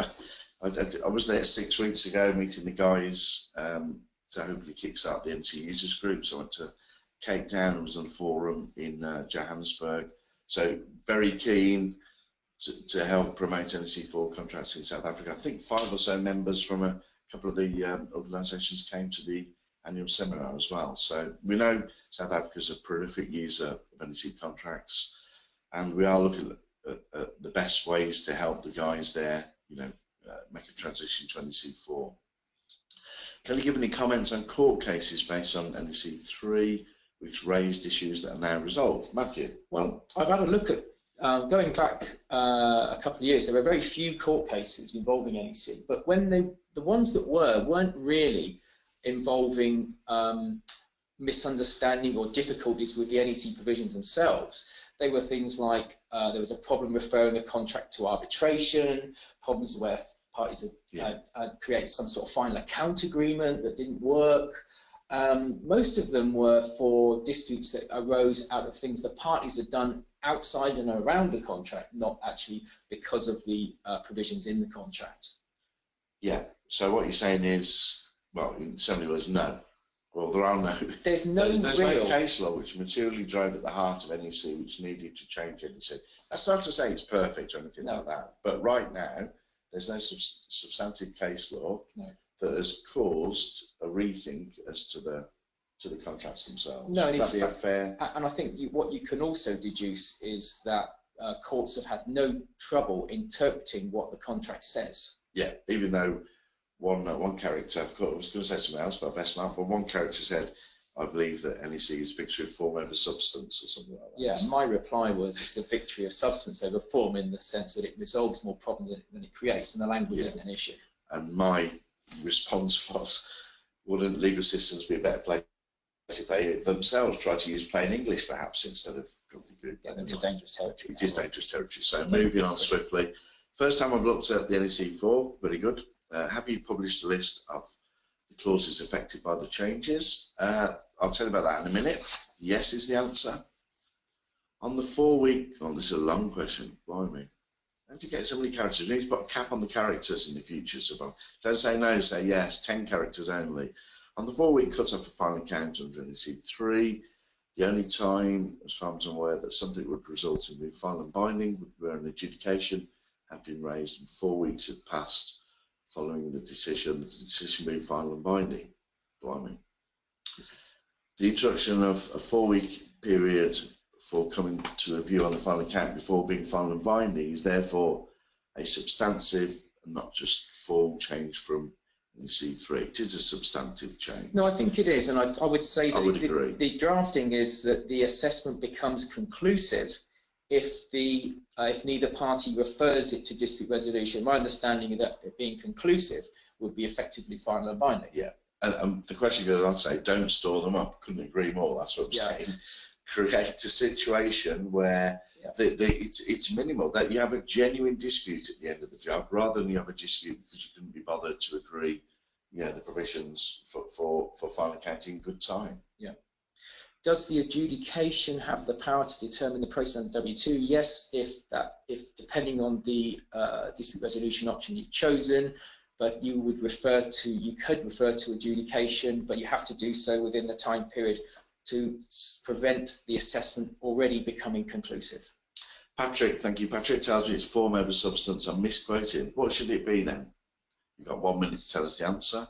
I was there 6 weeks ago meeting the guys to hopefully kickstart the NEC users group. So I went to Cape Town and was on a forum in Johannesburg. So very keen to help promote NEC4 contracts in South Africa. I think 5 or so members from a couple of the organisations came to the annual seminar as well. So we know South Africa is a prolific user of NEC contracts, and we are looking at the best ways to help the guys there, make a transition to NEC4. Can you give any comments on court cases based on NEC3 which raised issues that are now resolved? Matthew? Well, I've had a look at going back a couple of years. There were very few court cases involving NEC, but when the ones that weren't really involving misunderstanding or difficulties with the NEC provisions themselves. They were things like there was a problem referring a contract to arbitration, problems where parties had created some sort of final account agreement that didn't work. Most of them were for disputes that arose out of things the parties had done outside and around the contract, not actually because of the provisions in the contract. Yeah, so what you're saying is, well, in so many words, no. Well, there are no. There's no case law which materially drove at the heart of NEC which needed to change NEC. That's not to say it's perfect or anything like that, but right now there's no substantive case law that has caused a rethink as to the contracts themselves. No, would that be a fair? And I think what you can also deduce is that courts have had no trouble interpreting what the contract says. Yeah, even though one character, I was going to say something else, but best not. But one character said, "I believe that NEC is victory of form over substance," or something like that. Yeah, my reply was, it's a victory of substance over form in the sense that it resolves more problems than it creates, and the language isn't an issue. And my response was, wouldn't legal systems be a better place if they themselves try to use plain English, perhaps, instead of gobbledygook? Yeah, into dangerous territory. It is dangerous territory. So moving on swiftly. First time I've looked at the NEC4, very good. Have you published a list of the clauses affected by the changes? I'll tell you about that in a minute. Yes is the answer. On the 4-week, oh, this is a long question, blimey. How do you get so many characters? You need to put a cap on the characters in the future. So don't say no, say yes, 10 characters only. On the 4-week cut-off for final account under NEC3, the only time, as far as I'm aware, that something would result in being final and binding would be where an adjudication had been raised and 4 weeks had passed following the decision being final and binding. Blimey. The introduction of a 4-week period for coming to a view on the final account before being final and binding is therefore a substantive and not just form change from NEC3. It is a substantive change. No, I think it is, and I would say that the drafting is that the assessment becomes conclusive if neither party refers it to dispute resolution. My understanding of that it being conclusive would be effectively final and binding. Yeah, and the question goes on to say, don't store them up. Couldn't agree more. That's what I'm saying. Create a situation where it's minimal, that you have a genuine dispute at the end of the job, rather than you have a dispute because you couldn't be bothered to agree, the provisions for final accounting in good time. Yeah. Does the adjudication have the power to determine the process under W2? Yes, if depending on the dispute resolution option you've chosen, but you could refer to adjudication, but you have to do so within the time period to prevent the assessment already becoming conclusive. Patrick, thank you. Patrick tells me it's form over substance. I'm misquoting. What should it be then? You've got 1 minute to tell us the answer.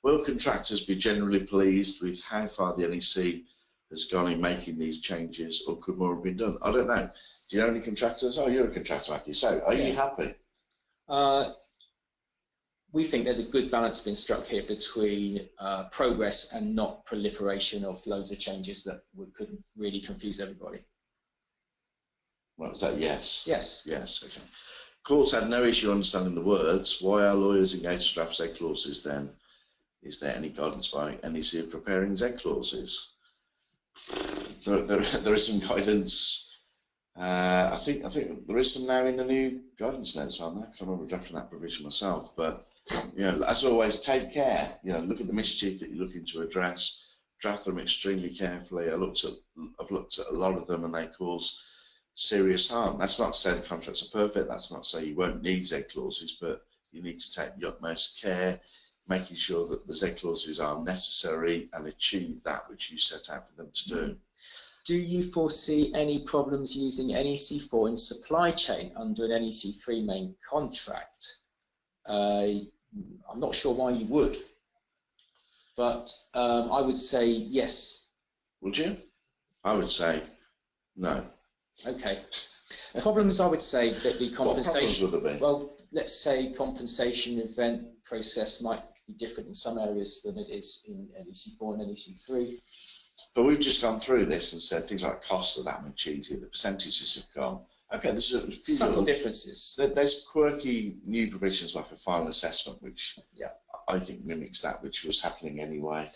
Will contractors be generally pleased with how far the NEC has gone in making these changes, or could more have been done? I don't know. Do you know any contractors? Oh, you're a contractor, Matthew. So, are you happy? We think there's a good balance been struck here between progress and not proliferation of loads of changes that could really confuse everybody. Well, is that yes? Yes. Yes, okay. Courts had no issue understanding the words. Why are lawyers engaged to draft Z clauses then? Is there any guidance by NEC of preparing Z clauses? there is some guidance. I think there is some now in the new guidance notes, aren't there? I can't remember drafting that provision myself, but you know, as always, take care. You know, look at the mischief that you're looking to address. Draft them extremely carefully. I've looked at a lot of them, and they cause serious harm. That's not to say the contracts are perfect. That's not to say you won't need Z clauses, but you need to take the utmost care, making sure that the Z clauses are necessary and achieve that which you set out for them to do. Do you foresee any problems using NEC4 in supply chain under an NEC3 main contract? I'm not sure why you would, but I would say yes. Would you? I would say no. Okay. Problems, I would say that the compensation. What problems would there be? Well, let's say compensation event process might be different in some areas than it is in NEC4 and NEC3. But we've just gone through this and said things like costs are that much easier, the percentages have gone. Okay, there's a few subtle differences. There's quirky new provisions like a final assessment, which I think mimics that, which was happening anyway.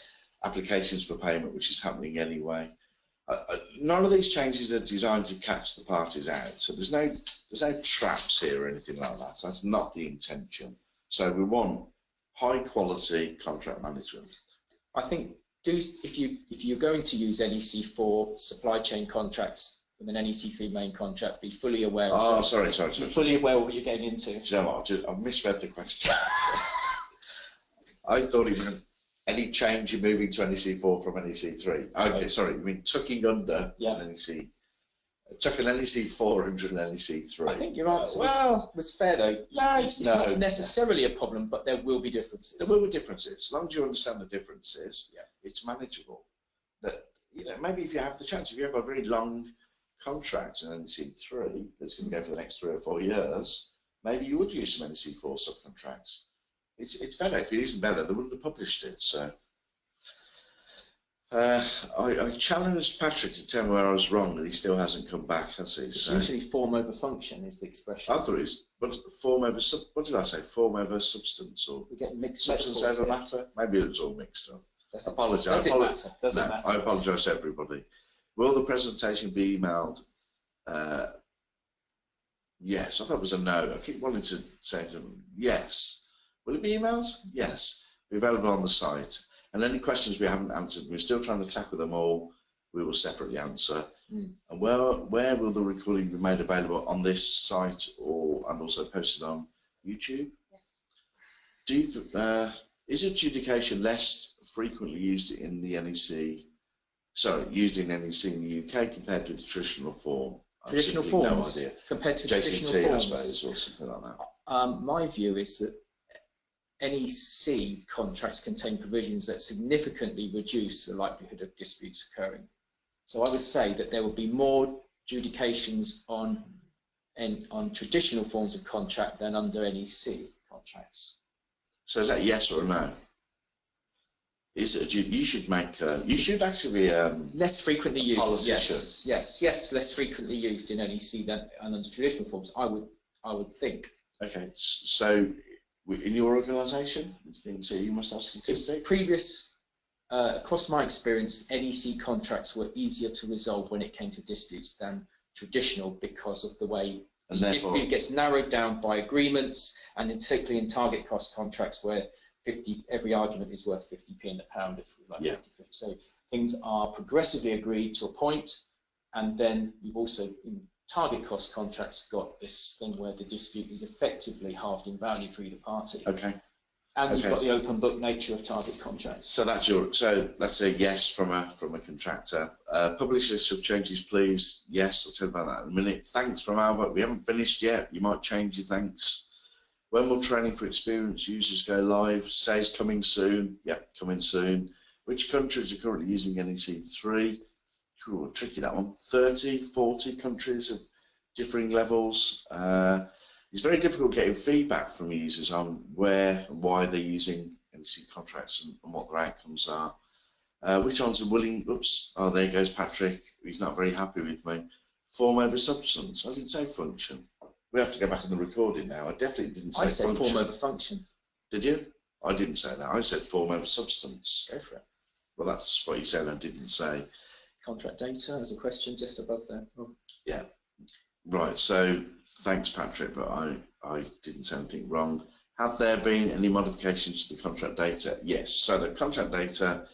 Applications for payment, which is happening anyway. None of these changes are designed to catch the parties out, so there's no traps here or anything like that. So that's not the intention. So we want high quality contract management. I think if you're going to use NEC4 supply chain contracts with an NEC3 main contract, be fully aware. Oh, sorry. Be fully aware of what you're getting into. Do you know what? I've misread the question. I thought it meant any change in moving to NEC4 from NEC3. Okay, sorry. You mean tucking under NEC? Tucking NEC4 under NEC3. I think your answer was fair though. No, it's not necessarily a problem, but there will be differences. There will be differences. As long as you understand the differences, it's manageable. That, you know, maybe if you have the chance, if you have a very long contract in NEC3 that's going to go for the next 3 or 4 years, maybe you would use some NEC4 subcontracts. It's better. If it isn't better, they wouldn't have published it. So I challenged Patrick to tell me where I was wrong, and he still hasn't come back, has he? It's usually form over function is the expression. I thought it was, but form over what did I say? Form over substance, or we get mixed substance over matter? Maybe it was all mixed up. I apologise. Does it matter? Does it matter? I apologise to everybody. Will the presentation be emailed? Yes, I thought it was a no. I keep wanting to say to them, yes. Will it be emailed? Yes. Be available on the site. And any questions we haven't answered, we're still trying to tackle them all. We will separately answer. And where will the recording be made available on this site and also posted on YouTube? Yes. Is adjudication less frequently used in the NEC? Sorry, used in NEC in the UK compared with traditional form? Traditional forms compared to traditional forms, I suppose, or something like that. My view is that NEC contracts contain provisions that significantly reduce the likelihood of disputes occurring. So I would say that there will be more adjudications on traditional forms of contract than under NEC contracts. So is that yes or no? Is it you should make you should actually less frequently used? Politician. Yes, less frequently used in NEC than under traditional forms. I would think. Okay, so in your organisation, do you think so? You must have statistics. Across my experience, NEC contracts were easier to resolve when it came to disputes than traditional because of the way the dispute gets narrowed down by agreements, and particularly in target cost contracts where every argument is worth 50p in the pound, if we like 50-50. So things are progressively agreed to a point, and then you've also in target cost contracts got this thing where the dispute is effectively halved in value for either party. Okay. And you've got the open book nature of target contracts. So that's that's a yes from a contractor. Publish list of changes, please. Yes, I'll tell you about that in a minute. Thanks from Albert. We haven't finished yet. You might change your thanks. When will training for experienced users go live? Says coming soon. Yep, coming soon. Which countries are currently using NEC3? Cool, tricky that one. 30, 40 countries of differing levels. It's very difficult getting feedback from users on where and why they're using NEC contracts and what their outcomes are. Which ones are willing? Oops, oh, there goes Patrick. He's not very happy with me. Form over substance. I didn't say function. We have to go back in the recording now. I definitely didn't say function. I said form over function. Did you? I didn't say that. I said form over substance. Go for it. Well, that's what you said I didn't say. contract data. There's a question just above there. Oh. Yeah. Right. So thanks, Patrick, but I didn't say anything wrong. Have there been any modifications to the contract data? Yes. So the contract data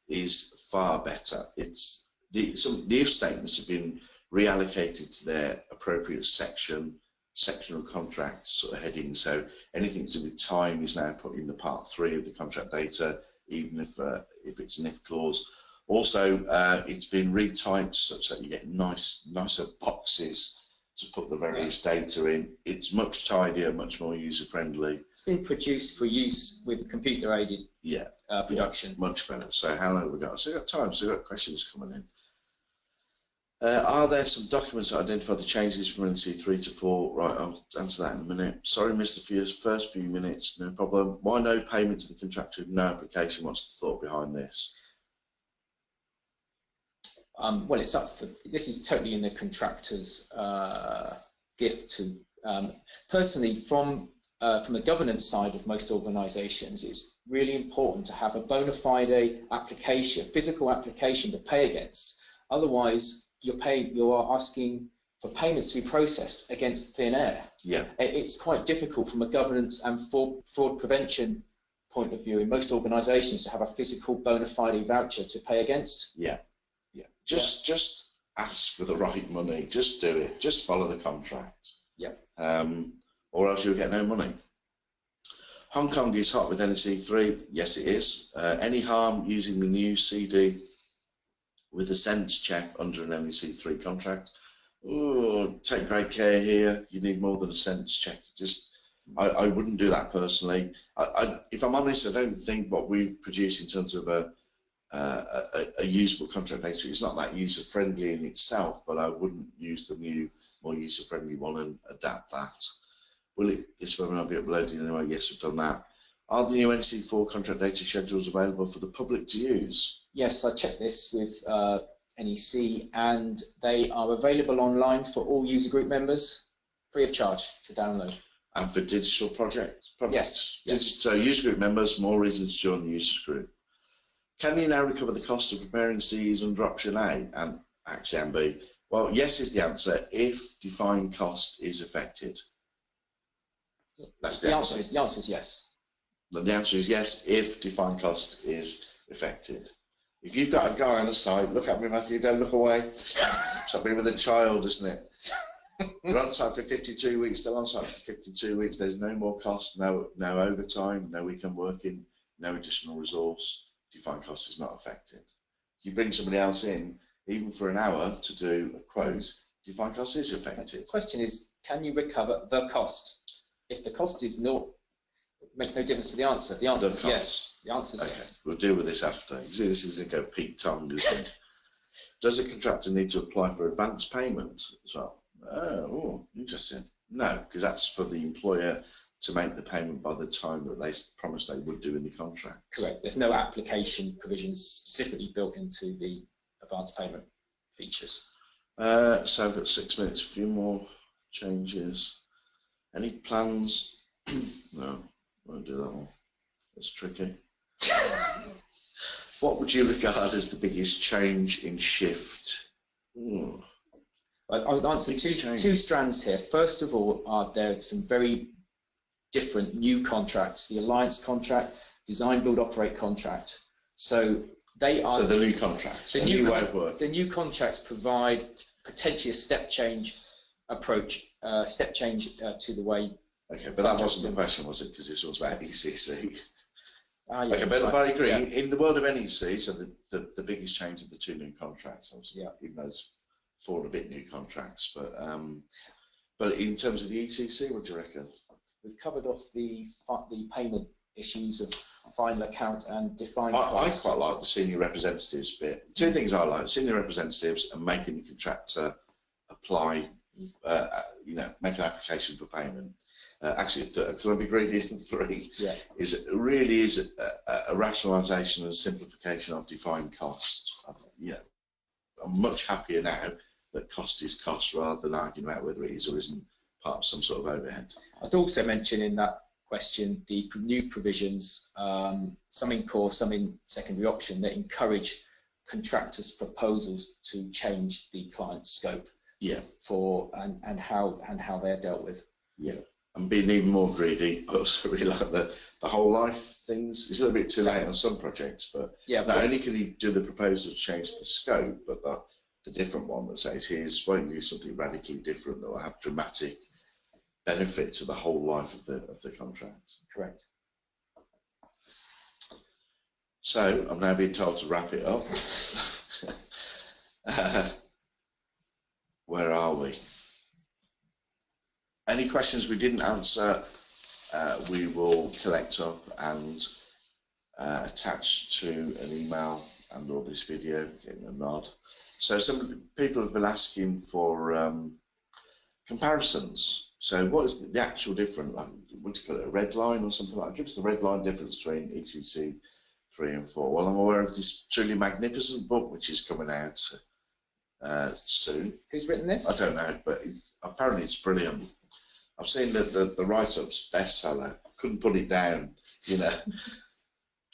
is far better. It's the if statements have been reallocated to their appropriate sectional contracts sort of heading. So anything to do with time is now put in the part 3 of the contract data, even if it's an if clause. Also, it's been retyped such that you get nicer boxes to put the various data in. It's much tidier, much more user-friendly. It's been produced for use with computer-aided production. Yeah, much better. So how long have we got? So we've got time, so we've got questions coming in. Are there some documents that identify the changes from NEC3 to 4? Right, I'll answer that in a minute. Sorry, missed the first few minutes, no problem. Why no payment to the contractor with no application? What's the thought behind this? Well, it's up for, this is totally in the contractor's gift to, personally, from the governance side of most organisations, it's really important to have a bona fide application, physical application to pay against. Otherwise, you are asking for payments to be processed against thin air. Yeah. It's quite difficult from a governance and fraud prevention point of view in most organisations to have a physical bona fide voucher to pay against. Yeah. Yeah. Just ask for the right money. Just do it. Just follow the contract. Yeah. Or else you'll get no money. Hong Kong is hot with NEC3. Yes, it is. Any harm using the new CD with a sense check under an NEC3 contract? Ooh, take great care here. You need more than a sense check. I wouldn't do that personally. If I'm honest, I don't think what we've produced in terms of a usable contract data, it's not that user friendly in itself, but I wouldn't use the new, more user friendly one and adapt that. Will this webinar be uploaded anyway? Yes, we've done that. Are the new NEC4 contract data schedules available for the public to use? Yes, I checked this with NEC, and they are available online for all user group members, free of charge to download. And for digital projects? Yes. So user group members, more reasons to join the users group. Can you now recover the cost of preparing Cs under option A and actually and B? Well, yes is the answer if defined cost is affected. That's the answer. The answer is yes. The answer is yes if defined cost is affected. If you've got a guy on the site, look at me, Matthew, don't look away. It's like being with a child, isn't it? You're on site for 52 weeks, still on site for 52 weeks. There's no more cost, no overtime, no weekend working, no additional resource. Defined cost is not affected. You bring somebody else in, even for an hour, to do a quote, defined cost is affected. The question is, can you recover the cost? If the cost is not, it makes no difference to the answer. The answer is yes. The answer is yes. We'll deal with this after. You see, this is going to go peak tongue, isn't it? Does a contractor need to apply for advance payment as well? Oh, interesting. No, because that's for the employer to make the payment by the time that they promised they would do in the contract. Correct. There's no application provisions specifically built into the advance payment features. So I've got 6 minutes, a few more changes. Any plans? No, won't do that one. That's tricky. What would you regard as the biggest change in shift? Ooh. I'll answer two strands here. First of all, there are some very different new contracts, the alliance contract, design, build, operate contract. So they are the new contracts, the new way of work. The new contracts provide potentially a step change approach, to the way. Okay, but that wasn't the question, was it? Because this was about ECC. Yeah, okay, but I agree. Yeah. In the world of NEC, so the biggest change are the two new contracts, obviously, even though there's 4 and a bit new contracts. But in terms of the ECC, what do you reckon? We've covered off the payment issues of final account and defined cost. I quite like the senior representatives bit. 2 things I like: senior representatives and making the contractor apply, make an application for payment. Actually, Columbia Gradient 3 is a rationalisation and simplification of defined costs. I'm much happier now that cost is cost rather than arguing about whether it is or isn't part of some sort of overhead. I'd also mention in that question the new provisions, some in core, some in secondary option, that encourage contractors' proposals to change the client's scope. Yeah. For and how they're dealt with. Yeah. And being even more greedy, I also really like the whole life things. It's a little bit too late on some projects, but yeah, not only can you do the proposal to change the scope, but the different one that says, here's why you do something radically different that will have dramatic benefit to the whole life of the contract. Correct. So I'm now being told to wrap it up. Where are we? Any questions we didn't answer, we will collect up and attach to an email and or this video, getting a nod. So some people have been asking for comparisons. So what is the actual difference? Like, what do you call it, a red line or something like that? Give us the red line difference between ECC 3 and 4. Well, I'm aware of this truly magnificent book which is coming out soon. Who's written this? I don't know, but apparently it's brilliant. I've seen the write-up's bestseller. I couldn't put it down, you know.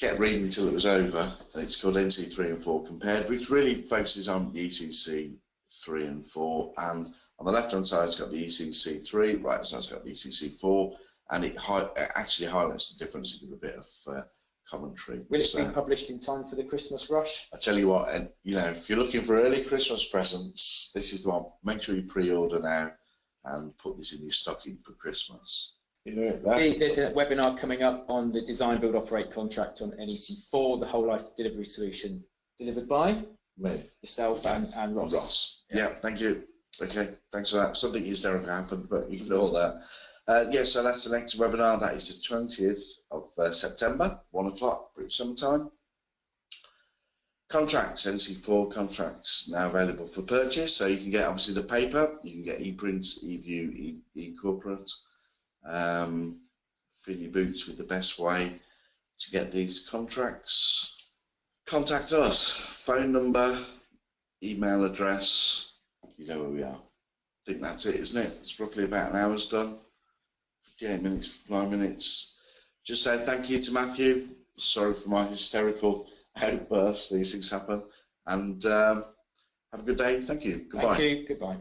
Kept reading until it was over, and it's called NEC3 and 4 Compared, which really focuses on the ECC 3 and 4, and on the left-hand side it's got the ECC 3, right-hand side it's got the ECC 4, and it actually highlights the difference with a bit of commentary. Will it be published in time for the Christmas rush? I tell you what, and you know, if you're looking for early Christmas presents, this is the one. Make sure you pre-order now and put this in your stocking for Christmas. You know, there's a webinar coming up on the design, build, operate contract on NEC4, the whole life delivery solution, delivered by me, yourself, and Ross. Ross. Yeah, thank you. Okay, thanks for that. Something hysterical happened, but ignore that. Yeah, so that's the next webinar. That is the 20th of September, 1 o'clock, British summertime. Contracts, NEC4 contracts now available for purchase. So you can get obviously the paper, you can get ePrints, eView, eCorporate. Fill your boots with the best way to get these contracts. Contact us. Phone number, email address. You know where we are. I think that's it, isn't it? It's roughly about an hour's done. 58 minutes, 9 minutes. Just say thank you to Matthew. Sorry for my hysterical outburst. These things happen. And have a good day. Thank you. Goodbye. Thank you. Goodbye.